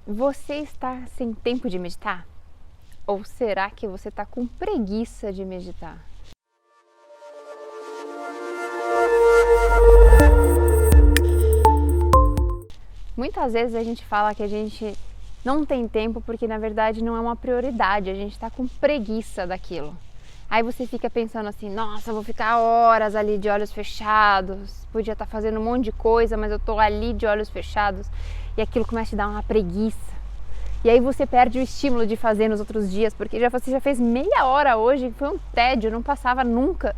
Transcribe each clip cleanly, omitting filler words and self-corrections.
Você está sem tempo de meditar? Ou será que você está com preguiça de meditar? Muitas vezes a gente fala que a gente não tem tempo porque na verdade não é uma prioridade, a gente está com preguiça daquilo. Aí você fica pensando assim, nossa, eu vou ficar horas ali de olhos fechados, podia estar fazendo um monte de coisa, mas eu estou ali de olhos fechados e aquilo começa a te dar uma preguiça. E aí você perde o estímulo de fazer nos outros dias, porque você já fez meia hora hoje, foi um tédio, não passava nunca.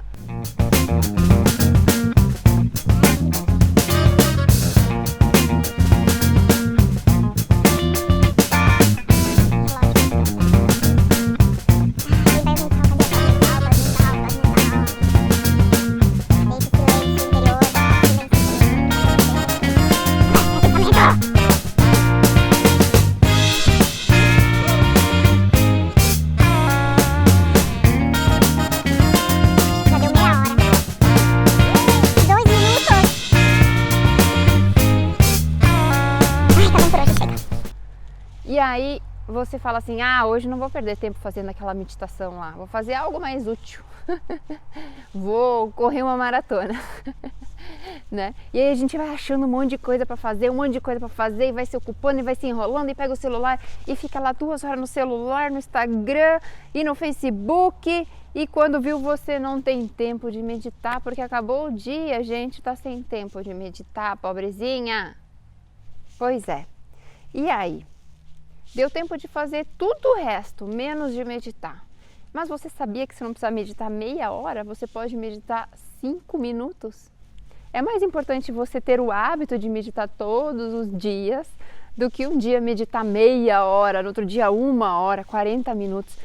E aí você fala assim, hoje não vou perder tempo fazendo aquela meditação lá, vou fazer algo mais útil, vou correr uma maratona, né? E aí a gente vai achando um monte de coisa para fazer, e vai se ocupando e vai se enrolando e pega o celular e fica lá 2 horas no celular, no Instagram e no Facebook, e quando viu você não tem tempo de meditar, porque acabou o dia, a gente tá sem tempo de meditar, pobrezinha. Pois é, e aí? Deu tempo de fazer tudo o resto, menos de meditar. Mas você sabia que você não precisa meditar meia hora? Você pode meditar 5 minutos? É mais importante você ter o hábito de meditar todos os dias do que um dia meditar meia hora, no outro dia 1 hora, 40 minutos.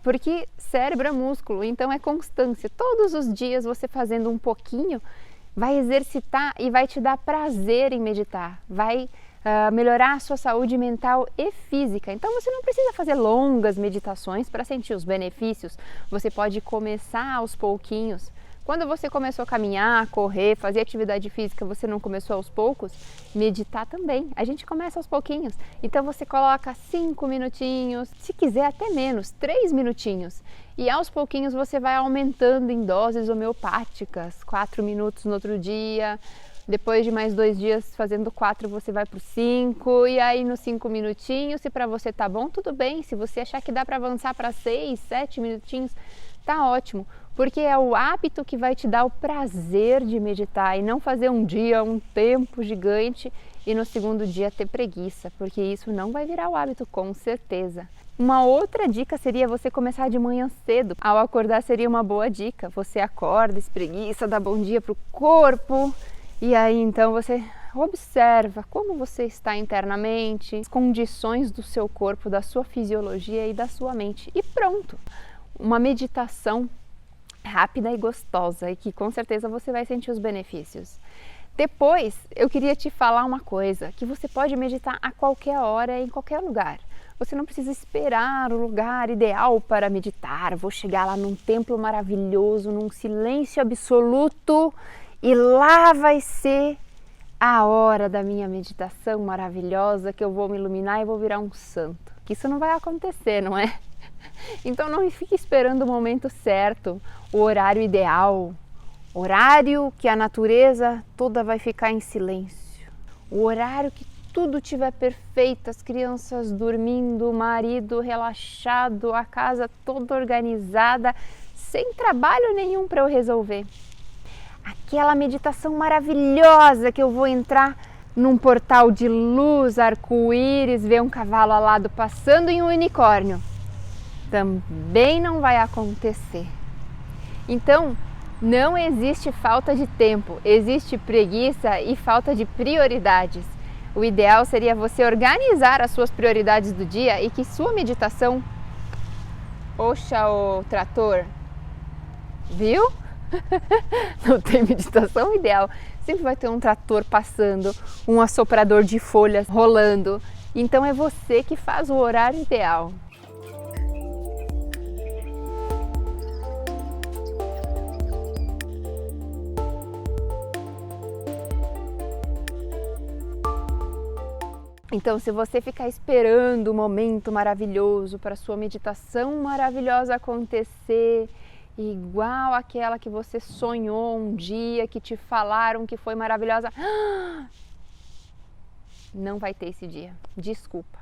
Porque cérebro é músculo, então é constância. Todos os dias você fazendo um pouquinho vai exercitar e vai te dar prazer em meditar. Vai melhorar a sua saúde mental e física. Então você não precisa fazer longas meditações para sentir os benefícios. Você pode começar aos pouquinhos. Quando você começou a caminhar, correr, fazer atividade física, você não começou aos poucos? Meditar também. A gente começa aos pouquinhos. Então você coloca 5 minutinhos, se quiser até menos, 3 minutinhos. E aos pouquinhos você vai aumentando em doses homeopáticas, 4 minutos no outro dia. Depois de mais 2 dias fazendo 4, você vai para os 5, e aí nos 5 minutinhos, se para você tá bom, tudo bem. Se você achar que dá para avançar para 6, 7 minutinhos, tá ótimo. Porque é o hábito que vai te dar o prazer de meditar e não fazer um dia, um tempo gigante e no segundo dia ter preguiça, porque isso não vai virar o hábito, com certeza. Uma outra dica seria você começar de manhã cedo. Ao acordar seria uma boa dica. Você acorda, espreguiça, dá bom dia pro corpo. E aí então você observa como você está internamente, as condições do seu corpo, da sua fisiologia e da sua mente. E pronto! Uma meditação rápida e gostosa e que com certeza você vai sentir os benefícios. Depois eu queria te falar uma coisa, que você pode meditar a qualquer hora, em qualquer lugar. Você não precisa esperar o lugar ideal para meditar. Vou chegar lá num templo maravilhoso, num silêncio absoluto, e lá vai ser a hora da minha meditação maravilhosa, que eu vou me iluminar e vou virar um santo. Que isso não vai acontecer, não é? Então não fique esperando o momento certo, o horário ideal, horário que a natureza toda vai ficar em silêncio, o horário que tudo estiver perfeito, as crianças dormindo, o marido relaxado, a casa toda organizada, sem trabalho nenhum para eu resolver. Aquela meditação maravilhosa que eu vou entrar num portal de luz, arco-íris, ver um cavalo alado passando em um unicórnio. Também não vai acontecer. Então, não existe falta de tempo, existe preguiça e falta de prioridades. O ideal seria você organizar as suas prioridades do dia e que sua meditação... Oxa, o trator, viu? Não tem meditação ideal. Sempre vai ter um trator passando, um assoprador de folhas rolando. Então é você que faz o horário ideal. Então, se você ficar esperando o momento maravilhoso para a sua meditação maravilhosa acontecer, igual aquela que você sonhou um dia, que te falaram que foi maravilhosa, não vai ter esse dia. Desculpa.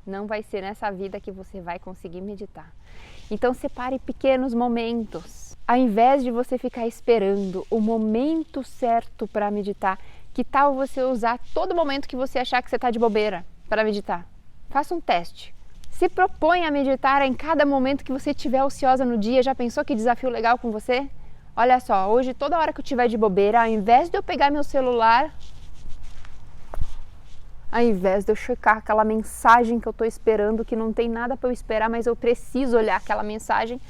Não vai ser nessa vida que você vai conseguir meditar. Então, separe pequenos momentos. Ao invés de você ficar esperando o momento certo para meditar, que tal você usar todo momento que você achar que você está de bobeira para meditar? Faça um teste. Se propõe a meditar em cada momento que você estiver ociosa no dia. Já pensou que desafio legal com você? Olha só, hoje toda hora que eu estiver de bobeira, ao invés de eu pegar meu celular, ao invés de eu checar aquela mensagem que eu estou esperando, que não tem nada para eu esperar, mas eu preciso olhar aquela mensagem,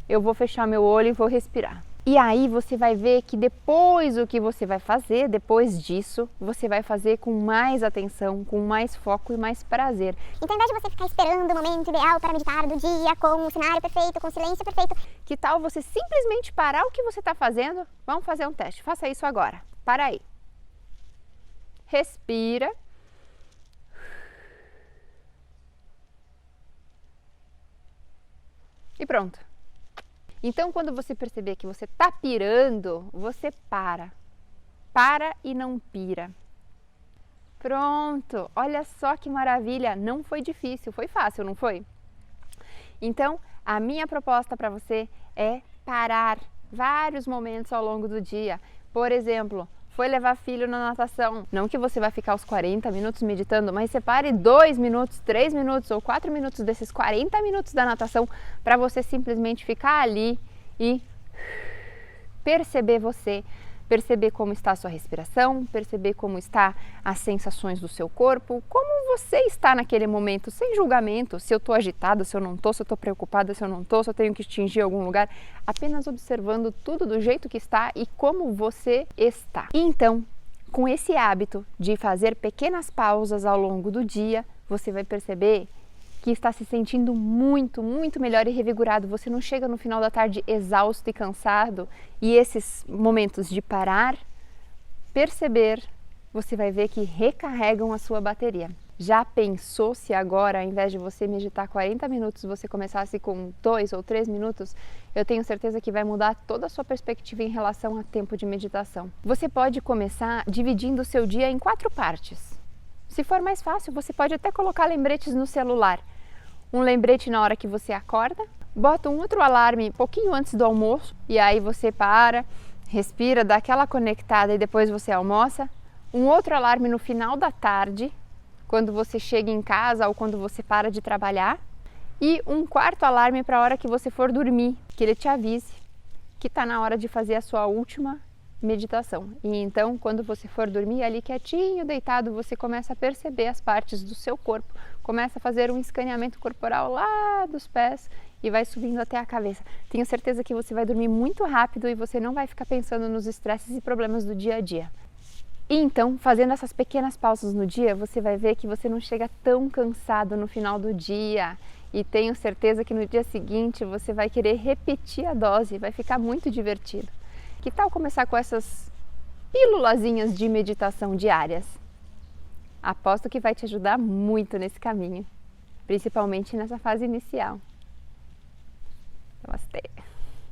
eu vou fechar meu olho e vou respirar. E aí você vai ver que depois o que você vai fazer, depois disso, você vai fazer com mais atenção, com mais foco e mais prazer. Então, ao invés de você ficar esperando o momento ideal para meditar do dia, com o cenário perfeito, com o silêncio perfeito, que tal você simplesmente parar o que você está fazendo? Vamos fazer um teste, faça isso agora. Para aí. Respira. E pronto. Então, quando você perceber que você está pirando, você para. Para e não pira. Pronto. Olha só que maravilha. Não foi difícil, foi fácil, não foi? Então, a minha proposta para você é parar vários momentos ao longo do dia. Por exemplo, foi levar filho na natação. Não que você vai ficar os 40 minutos meditando, mas separe 2 minutos, 3 minutos ou 4 minutos desses 40 minutos da natação para você simplesmente ficar ali e perceber você, perceber como está a sua respiração, perceber como está as sensações do seu corpo, como você está naquele momento, sem julgamento, se eu estou agitada, se eu não estou, se eu estou preocupada, se eu não estou, se eu tenho que atingir algum lugar, apenas observando tudo do jeito que está e como você está. E então, com esse hábito de fazer pequenas pausas ao longo do dia, você vai perceber que está se sentindo muito, muito melhor e revigorado. Você não chega no final da tarde exausto e cansado, e esses momentos de parar, perceber, você vai ver que recarregam a sua bateria. Já pensou se agora, ao invés de você meditar 40 minutos, você começasse com 2 ou 3 minutos? Eu tenho certeza que vai mudar toda a sua perspectiva em relação a tempo de meditação. Você pode começar dividindo o seu dia em 4 partes. Se for mais fácil, você pode até colocar lembretes no celular. Um lembrete na hora que você acorda, bota um outro alarme um pouquinho antes do almoço e aí você para, respira, dá aquela conectada e depois você almoça. Um outro alarme no final da tarde, quando você chega em casa ou quando você para de trabalhar. E um quarto alarme para a hora que você for dormir, que ele te avise que está na hora de fazer a sua última meditação. E então, quando você for dormir ali quietinho, deitado, você começa a perceber as partes do seu corpo, começa a fazer um escaneamento corporal lá dos pés e vai subindo até a cabeça. Tenho certeza que você vai dormir muito rápido e você não vai ficar pensando nos estresses e problemas do dia a dia. E então, fazendo essas pequenas pausas no dia, você vai ver que você não chega tão cansado no final do dia. E tenho certeza que no dia seguinte você vai querer repetir a dose, vai ficar muito divertido. Que tal começar com essas pílulazinhas de meditação diárias? Aposto que vai te ajudar muito nesse caminho, principalmente nessa fase inicial. Namastê!